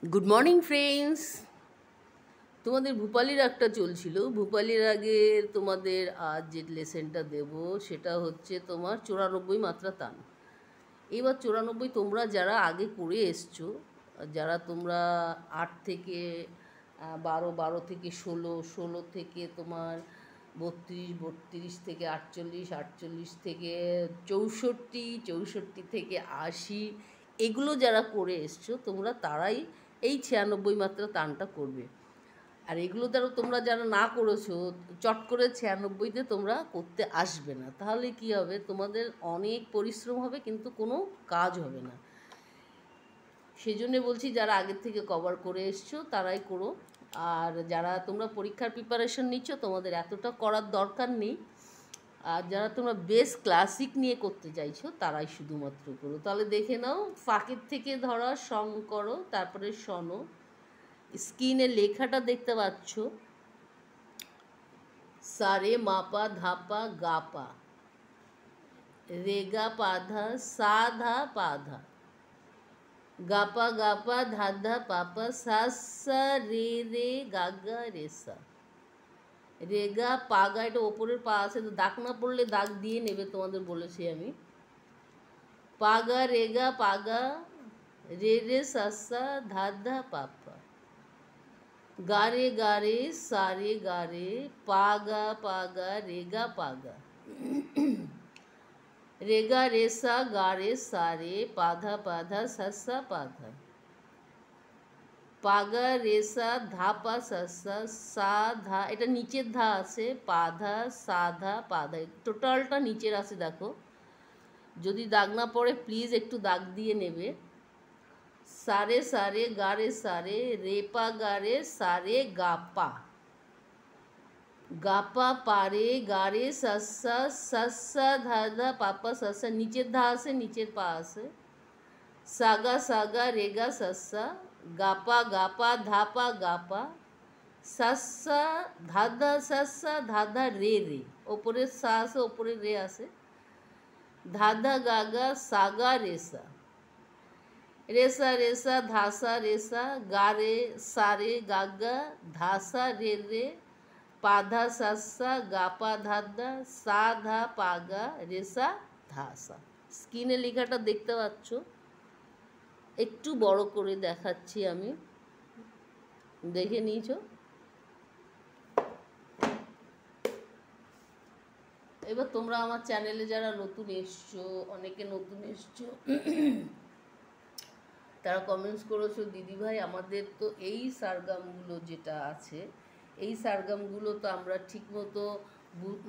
Good morning friends. তোমাদের ভূপালি রাগটা চলছিল। ভূপালি রাগের তোমাদের আজ যে লেসেনটা দেব সেটা হচ্ছে তোমার 94 মাত্রা তান। এবার 94 তোমরা যারা আগে করে এসছো, যারা তোমরা 8 থেকে 12, 12 থেকে 16, 16 থেকে তোমার 32, 32 থেকে 48, 48 থেকে 64, 64 থেকে 80, এগুলো যারা করে এসছো তোমরা তারাই এই 96 মাত্রা তানটা করবে। আর এগুলো দ্বারা তোমরা যারা না করেছো, চট করে 96তে তোমরা করতে আসবে না। তাহলে কি হবে, তোমাদের অনেক পরিশ্রম হবে কিন্তু কোনো কাজ হবে না। সেই জন্যে বলছি যারা আগের থেকে কভার করে এসছো তারাই করো। আর যারা তোমরা পরীক্ষার প্রিপারেশন নিচ্ছ তোমাদের এতটা করার দরকার নেই। আর যারা তোমরা বেস ক্লাসিক নিয়ে করতে চাইছো তারাই শুধুমাত্র করো। তাহলে দেখে নাও, ফাঁকের থেকে ধরা সং করো, তারপরে শোনো। স্ক্রিনে লেখাটা দেখতে পাচ্ছ, সারে মাপা ধাপা গাপা রেগা পাধা সাধা পাধা গাপা গাপা ধাধা পাপা সা রে রে গাগা রেসা রেগা পাগা। এটা ওপরের পা আছে, তো দাগ না পড়লে দাগ দিয়ে নেবে, তোমাদের বলেছি আমি। পাগা রেগা পাগা রে রে সা ধাধা পাপা গারে গারে সারে গারে পাগা পাগা রেগা পাগা রেগা রেসা গারে সারে পাধা পাধা সা পাধা পাগা রেসা ধাপা সা সা ধা। এটা নিচের ধা আছে, পাধা সাধা পাধা, টোটালটা নিচের আছে। দেখো, যদি দাগ না পড়ে প্লিজ একটু দাগ দিয়ে নেবে। সারে সারে গারে সারে রেপা গারে সারে গাপা গাপা পারে গারে সস্সা সস্সা ধাধা পাপা সস্সা, নিচের ধা আছে, নিচের পা আছে। সাগা সাগা রেগা সস্সা গাপা গাপা ধাপা গাপা সস্সা ধাধা সস্সা ধাধা রে রে, ওপরে সা আছে ওপরে রে আছে। ধাধা গাগা সাগা রেসা রেসা রেসা ধাসা রেসা গারে সারে গাগা ধাসা রে রে পাধা সাসা গাপা ধাদা সা ধা পাগা রেসা ধাসা। স্ক্রিনে লেখাটা দেখতে পাচ্ছ, একটু বড় করে দেখাচ্ছি আমি, দেখে নিয়েছো। এবার তোমরা আমার চ্যানেলে যারা নতুন এসছো, অনেকে নতুন এসছো, তারা কমেন্টস করেছো দিদিভাই আমাদের তো এই সারগামগুলো যেটা আছে, এই সারগামগুলো তো আমরা ঠিকমতো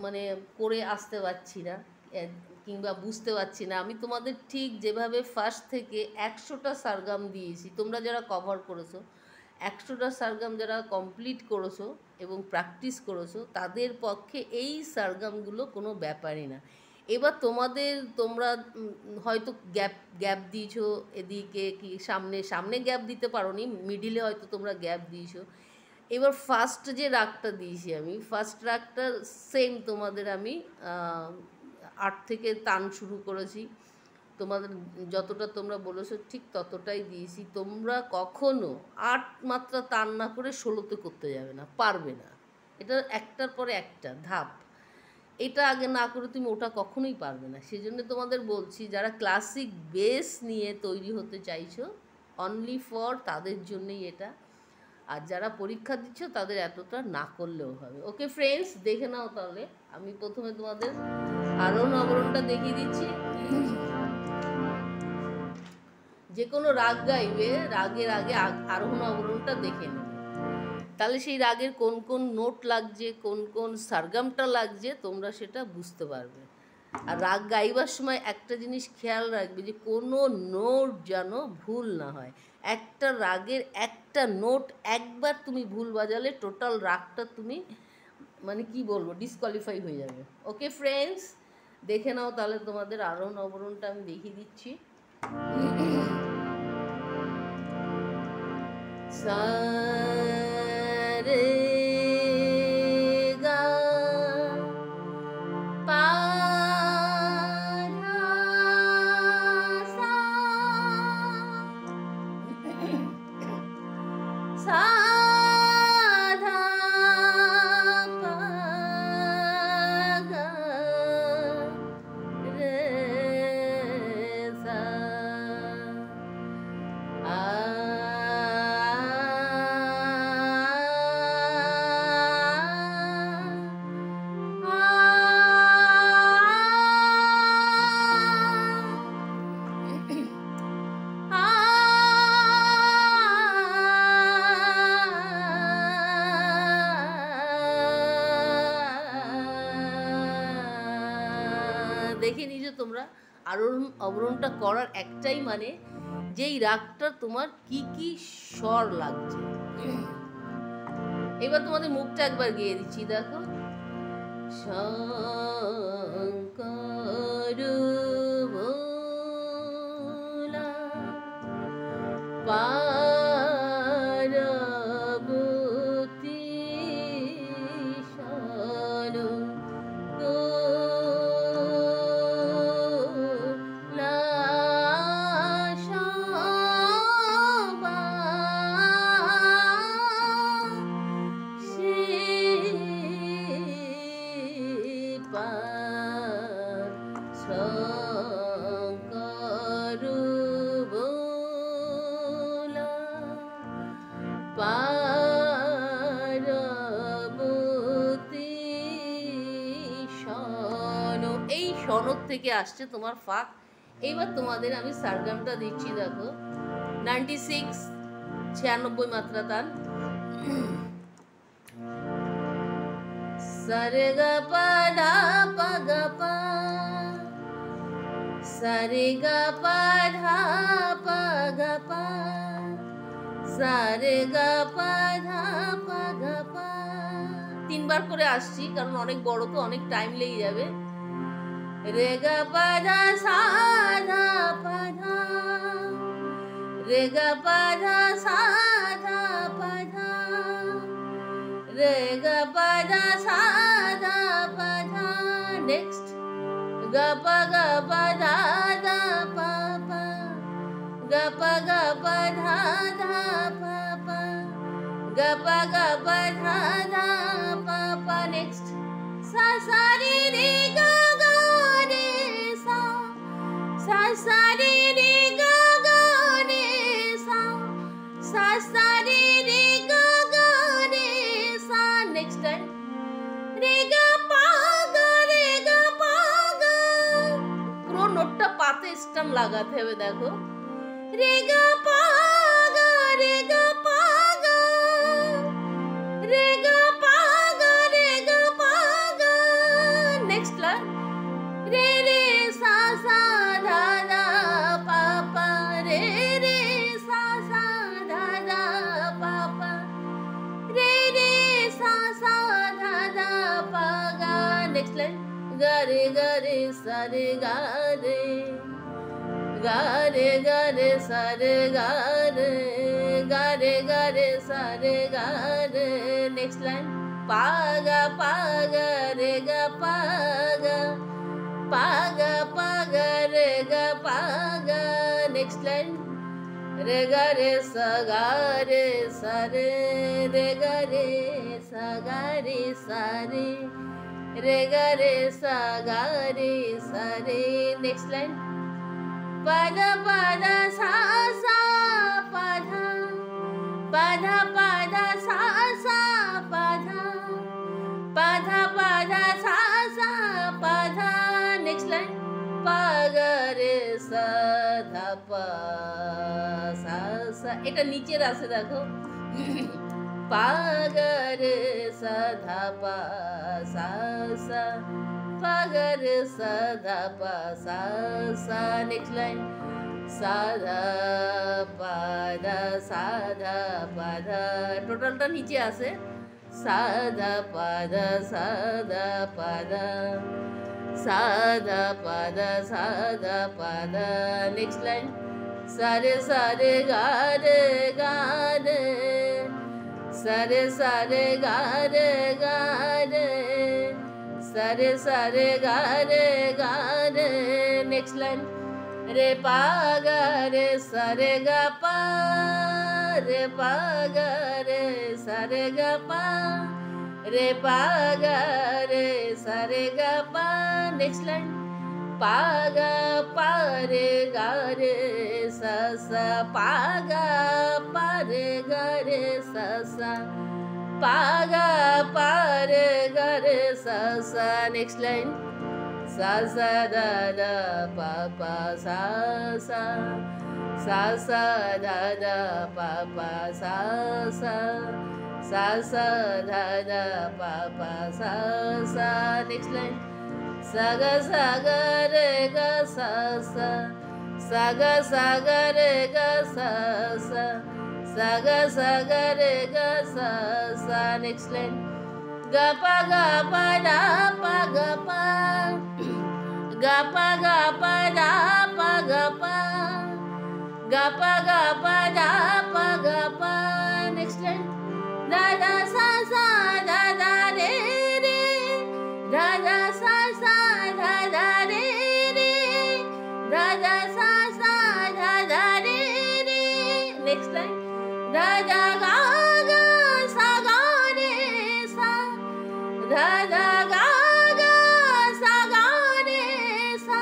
মানে করে আসতে পারছি না, কিংবা বুঝতে পারছি না। আমি তোমাদের ঠিক যেভাবে ফার্স্ট থেকে 100টা সারগাম দিয়েছি, তোমরা যারা কভার করেছো 100টা সারগাম যারা কমপ্লিট করেছো এবং প্র্যাকটিস করেছো, তাদের পক্ষে এই সারগামগুলো কোনো ব্যাপারই না। এবার তোমরা হয়তো গ্যাপ গ্যাপ দিয়েছো, এদিকে কি সামনে সামনে গ্যাপ দিতে পারো নি, মিডিলে হয়তো তোমরা গ্যাপ দিয়েছো। এবার ফার্স্ট যে রাগটা দিয়েছি আমি, ফার্স্ট রাগটা সেম তোমাদের আমি 8 থেকে টান শুরু করেছি। তোমাদের যতটা তোমরা বলেছো ঠিক ততটাই দিয়েছি। তোমরা কখনো 8 মাত্রা টান না করে 16তে করতে যাবে না, পারবে না। এটা একটার পরে একটা ধাপ, এটা আগে না করে তুমি ওটা কখনোই পারবে না। সেজন্য তোমাদের বলছি, যারা ক্লাসিক বেস নিয়ে তৈরি হতে চাইছো, অনলি ফর তাদের জন্যই এটা। আর যারা পরীক্ষা দিচ্ছ তাদের এতটা না করলেও হবে। ওকে ফ্রেন্ডস, দেখে নাও তাহলে। আমি প্রথমে তোমাদের আরোহণ অবরোহণটা দেখিয়ে দিচ্ছি। যে কোনো রাগ গাইবে, রাগের আগে আরোহণ অবরোহণটা দেখে নেবে, তাহলে সেই রাগের কোন কোন নোট লাগছে, কোন কোন সারগামটা লাগছে, তোমরা সেটা বুঝতে পারবে। আর রাগ গাইবার সময় একটা জিনিস খেয়াল রাখবে, যে কোনো নোট যেন ভুল না হয়। একটা রাগের একটা নোট একবার তুমি ভুল বাজালে টোটাল রাগটা তুমি মানে কি বলবো, ডিসকোয়ালিফাই হয়ে যাবে। ওকে ফ্রেন্ডস, দেখে নাও তাহলে তোমাদের আরোহণ অবরোহণটা আমি দেখিয়ে দিচ্ছি। সা রে গা পা ধা সা सा धा पा गा रे सा आ দেখে নিয়েছো তোমরা আরোহণ অবরোহণটা করার একটাই মানে যেই রাগটা তোমার কি কি স্বর লাগছে। এবার তোমাদের মুখটা একবার গেয়ে দিচ্ছি, দেখো। শঙ্কর ভোলা পার্বতী শরণ শঙ্কর ভোলা পার্বতী শন, এই সনদ থেকে আসছে তোমার ফাঁক। এইবার তোমাদের আমি সারগামটা দিচ্ছি, দেখো। 96 96 মাত্রা তান। সারে গা পা ধা পা গা পা, সারে গা পা ধা পা গা পা, সারে গা পা ধা পা গা পা। তিনবার করে আসছি কারণ অনেক বড় তো, অনেক টাইম লেগে যাবে। রে গা পা ধা সা ধা পা ধা, রে গা পা ধা সা ধা পা ধা, রে গা পা ধা সা ধা পা ধা। নেক্সট গা পা ধা ধা পা পা, গা পা ধা ধা পা পা, গা পা ধা ধা পা পা। নেক্সট সা সা রে রে গা গা রে সা, সা সা রে রে গা গা রে সা, সা সা রে রে গা গা রে সা। নেক্সট টাইম রে গা পা গা রে গা পা গা, পুরো নোটটা পাতে স্টাম লাগাতে হবে, দেখো। রে গা পা গা রে গা পা গা, রে গা পা গা রে গা পা গা। নেক্সট লাইন রে রে সা সা ধা ধা পা পা, রে রে সা সা ধা ধা পা পা, রে রে সা সা ধা ধা পা গা। নেক্সট লাইন গা রে সা রে গা রে, গা রে সা রে গা রে, গা রে সা রে গা রে। নেক্সট লাইন পা গা রে গা পা গা, পা গা রে গা পা গা। নেক্সট লাইন রে সা রে সা রে, রে সা রে সা রে, রে সা রে সা রে। নেক্সট লাইন পা ধা সা সা পা ধা, পা ধা সা সা পা ধা, পা ধা সা সা পা ধা। নেক্সট লাইন পা গা রে সা ধা পা সা সা, এটা নিচের আছে, দেখো। পা গা রে সা ধা পা সা সা, পা গা রে সা ধা পা সা সা। নেক্সট লাইন সা ধা পা ধা, সা ধা পা ধা, টোটালটা নিচে আছে। সা ধা পা ধা, সা ধা পা ধা, সা ধা পা ধা, সা ধা পা ধা। নেক্সট লাইন সা রে গা রে গা রে, সা রে গা রে গা রে, সা রে গা রে গা রে। নেক্সট লাইন রে পা গা রে সা রে গা পা, রে পা গা রে সা রে গা পা রে পা গা রে সা রে গা পা। নেক্সট লাইন পা গা পা রে গা রে সা সা পা গা পা রে গা রে সা সা পা গা পা রে গা রে সা সা। নেক্সট লাইন সা সা দা দা পা পা সা সা সা সা দা দা পা পা সা সা সা সা দা দা পা পা সা সা। নেক্সট লাইন সা গা রে গা সা সা সা গা রে গা সা সা সা গা রে গা সা সা। নেক্সট লাইন গা পা দা পা গা পা গা পা দা পা গা পা গা পা দা গা পা। নেক্সট লাইন দা দা সা সা দা দা রে রে দা দা সা সা দা দা রে রে দা দা সা সা দা দা রে রে। নেক্সট লাইন দা দা গা গা সা গা রে সা দা দা গা গা সা গা রে সা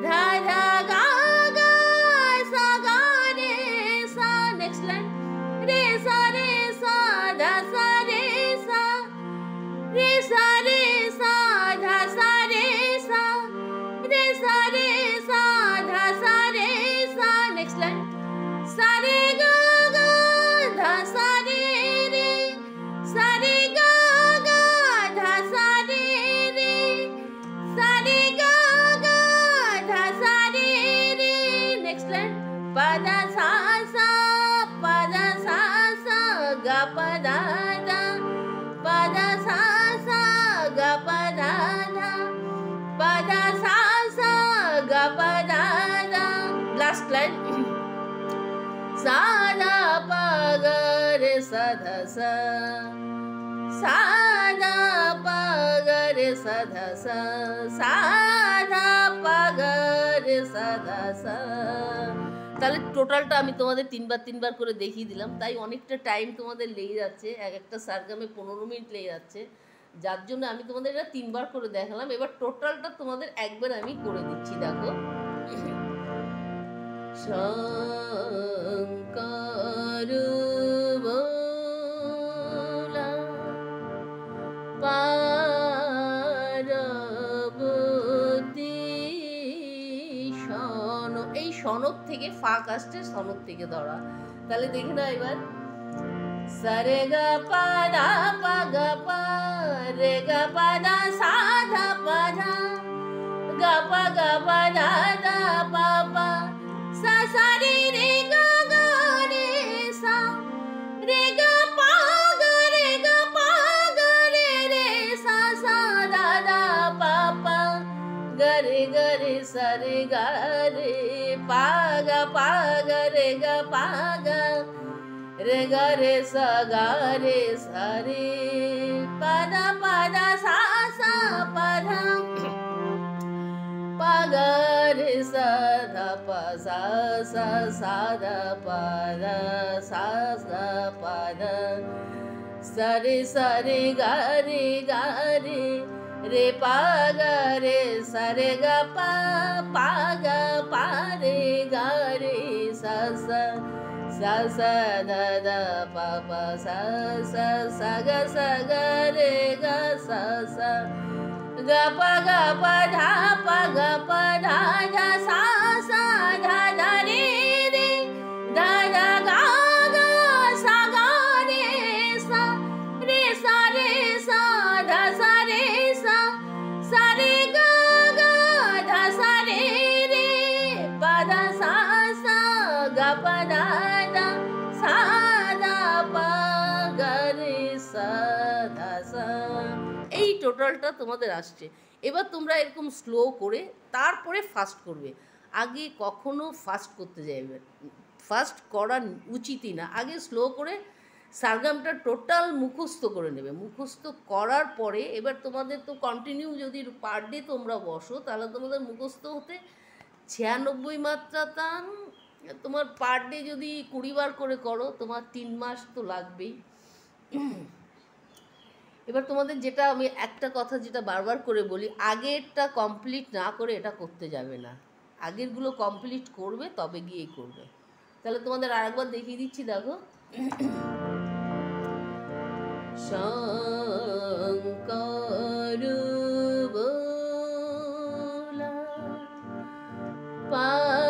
দা দা গা গা সা গা রে সা। নেক্সট লাইন রে সা দা সা রে সা দা সা রে সা রে সা দা সা রে সা। নেক্সট লাইন সা রে গা গা ধা সা রে রে সা রে গা গা ধা সা রে রে সা রে গা গা ধা সা রে রে। নেক্সট লাইন পা দা সা সা পা দা সা সা গা পা দা দা পা দা সা সা গা পা দা দা পা দা সা সা গা পা দা দা। লাস্ট লাইন সা দা পা গা রে সা ধা সা সা দা পা গা রে সা ধা সা সা দা পা গা রে সা ধা সা। তাহলে টোটালটা আমি তোমাদের তিনবার করে দেখিয়ে দিলাম, তাই অনেকটা টাইম তোমাদের লেগে যাচ্ছে, এক একটা সারগামে 15 মিনিট লেগে যাচ্ছে, যার জন্য আমি তোমাদের এটা 3বার করে দেখালাম। এবার টোটালটা তোমাদের একবার আমি করে দিচ্ছি, দেখো। শঙ্কর ভোলা পার্বতী শন, এই সনক থেকে ফাঁক আসছে, সনক থেকে ধরা। তাহলে দেখে না এবার সা রে গা পা দা পা গা পা রে গা পা দা সা ধা পা ধা গা পা দা দা পা পা সা সা রে রে গা গা রে সা রে গা পা গা রে গা পা গা রে রে সা সা দা দা পা পা গা রে সা রে গা রে পা গা রে গা পা গা রে গা রে সা গা রে সা রে পা দা সা সা পা ধা পা গা রে সা ধা পা সা সা সা দা পা দা সা সা পা দা সা রে গা রে রে পা গা রে সা রে গা পা গা পা রে গা রে সা সা sa sa da da pa pa sa sa sa ga re ga sa sa ga pa dha da sa sa da da re re da da ga ga sa ga re sa da sa re sa re ga ga dha sa re re pa da sa sa ga pa da এই টোটালটা তোমাদের আসছে। এবার তোমরা এরকম slow করে তারপরে fast করবে, আগে কখনো ফাস্ট করতে যাবে, ফাস্ট করা উচিতই না। আগে স্লো করে সারগামটা টোটাল মুখস্থ করে নেবে, মুখস্থ করার পরে এবার তোমাদের তো কন্টিনিউ যদি পার ডে তোমরা বসো, তাহলে তোমাদের মুখস্থ হতে 96 মাত্রা তান তোমার পার ডে যদি 20 বার করে করো, তোমার 3 মাস তো লাগবেই। এবার তোমাদের যেটা আমি একটা কথা যেটা বারবার করে বলি, আগেরটা কমপ্লিট না করে এটা করতে যাবে না, আগেরগুলো কমপ্লিট করবে তবে গিয়ে করবে। তাহলে তোমাদের আরেকবার দেখিয়ে দিচ্ছি, দেখো। শঙ্কর বোলা পার্বতী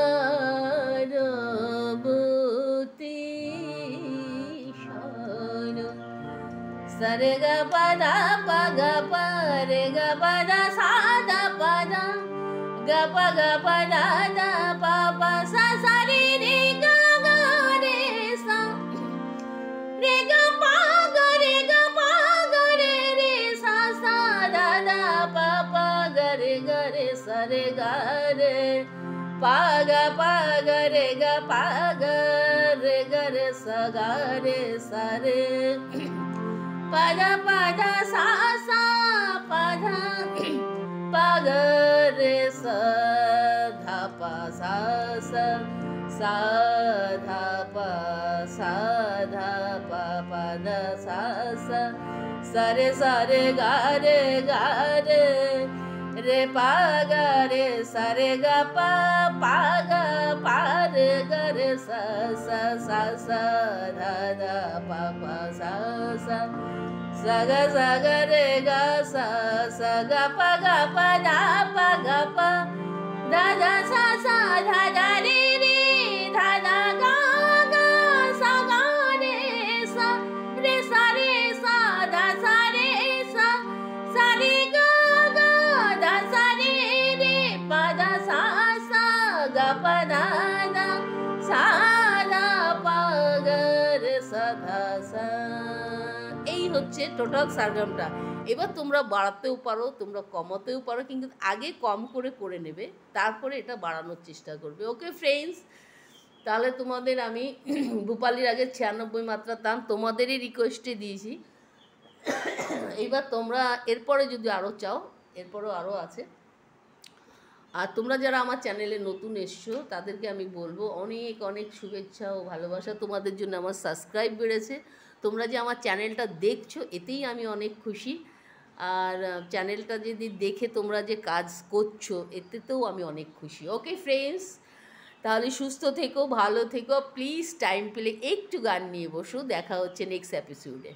শরণ, সরে গ পদা পগ পরে গ পদা সাদা পদা গ পগ পদা দা পা পা সা সা রে রে গ গ রে সা রে গ পা গ রে গ পা গ রে রে সা সা দা দা পা পা গ রে সা রে গ রে পা গ রে গ পা গ রে সা গ রে সা রে pada pada sa sa pada paga re sa dha pa sa sa sa dha pa sa dha pa pa da sa sa sa re ga re pa ga re sa re ga pa ga pa re ga re sa sa sa sa dha dha pa pa sa sa sa ga re ga sa sa ga pa da pa da da sa sa dha da re re dha da ga ga sa ga re sa da sa re sa re ga ga da sa re re pa da sa sa ga pa da da sa da pa ga re sa dha sa। এই হচ্ছে total সারগামটা। এবার তোমরা বাড়াতেও পারো, তোমরা কমাতেও পারো, কিন্তু আগে কম করে নেবে, তারপরে এটা বাড়ানোর চেষ্টা করবে। ওকে ফ্রেন্ডস, তাহলে তোমাদের আমি ভূপালির আগে 96 মাত্রা তান তোমাদেরই রিকোয়েস্টে দিয়েছি। এইবার তোমরা এরপরে যদি আরও চাও, এরপরেও আরও আছে। আর তোমরা যারা আমার চ্যানেলে নতুন এসছো তাদেরকে আমি বলবো অনেক অনেক শুভেচ্ছা ও ভালোবাসা, তোমাদের জন্য আমার সাবস্ক্রাইব বেড়েছে। তোমরা যে আমার চ্যানেলটা দেখছো এতেই আমি অনেক খুশি। আর চ্যানেলটা যদি দেখে তোমরা যে কাজ করছো এতেতেও আমি অনেক খুশি। ওকে ফ্রেন্ডস, তাহলে সুস্থ থেকো, ভালো থেকো, প্লিজ টাইম পেলে একটু গান নিয়ে বসো। দেখা হচ্ছে নেক্সট এপিসোডে।